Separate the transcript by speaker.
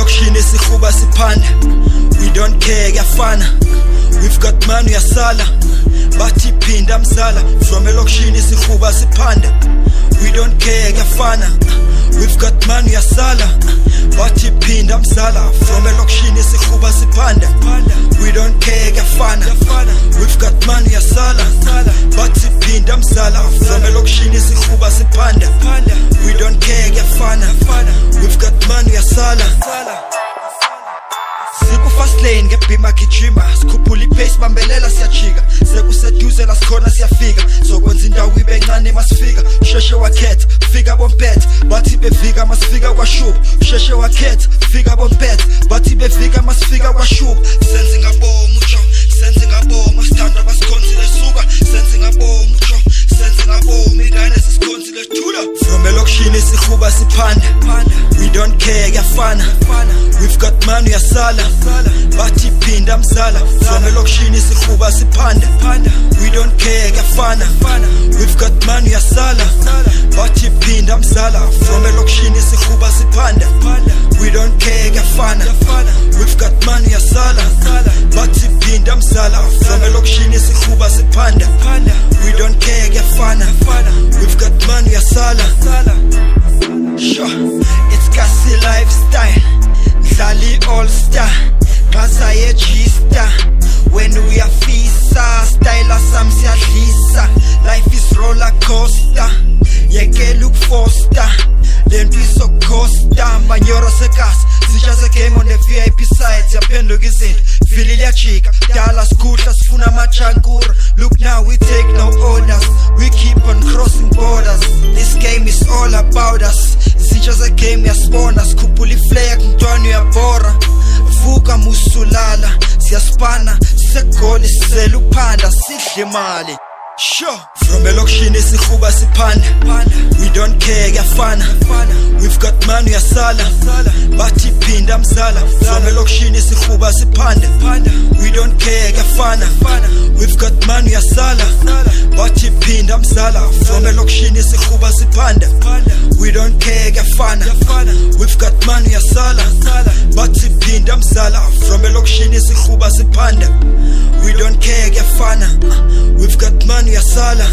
Speaker 1: elokishini sihuba siphanda, we don't care kuyafana. We've got man uyasala, bathi phinda mzala. From elokishini sihuba siphanda, we don't care kuyafana. We've got man uyasala, bathi phinda mzala. From elokishini sihuba siphanda, we don't care kuyafana. We've got man uyasala, bathi phinda mzala. From elokishini sihuba siphanda, we don't care kuyafana. We've got man uyasala. Siku fast lane ngebhima gijima, sikhuphula ipace bambelela siyajika. Sekuseduze la sikhona siyafika, sokwenza indawo ibe ncane masifika. Sheshe wakhetha, fika bompethe, bathi befika masifika kwashuba. Sheshe wakhetha, fika bompethe, bathi befika masifika kwashuba. Senze ngabomu utsho, senze ngabomu sithanda basikhonzile suka. Senze ngabomu utsho, senze ngabomu ingane sisikhonzile thula. From elokishini sihuba siphanda, we don't care kuyafana. We've got man uyasala, bathi phinda mzala. From elokishini sihuba siphanda, we don't care kuyafana. We've got man uyasala, bathi phinda mzala. From elokishini sihuba siphanda, we don't care kuyafana. We've got man uyasala, bathi phinda mzala. From elokishini sihuba siphanda, we don't care kuyafana. We've got man uyasala. Sure, it's Kasi lifestyle, Dlali all star, Gaza ye G-star. When we are fisa, style sam siyadlisa. Life is roller coaster, yeke look foster. Lento isocosta, manyoro sekasi. Sisha game on the VIP side, siyaphenduka izinto. Vili liyajika, dala skutla sifuna machankura. Look now we take no orders, we keep on crossing borders. This game is all about us. Sisha game yasibona, sikhuphula iflag mntwana uyabhora. Vuka musulala, siyaspana, segoli sisela uphanda, sidle imali. Sure. From elokishini sihuba siphanda, we don't care kuyafana. We've got man uyasala, bathi phinda mzala. From elokishini sihuba siphanda, we don't care kuyafana. We've got man uyasala, bathi phinda mzala. From elokishini sihuba siphanda, we don't care kuyafana. We've got man uyasala, bathi phinda mzala. From elokishini sihuba siphanda, we don't care kuyafana. We've got man uyasala.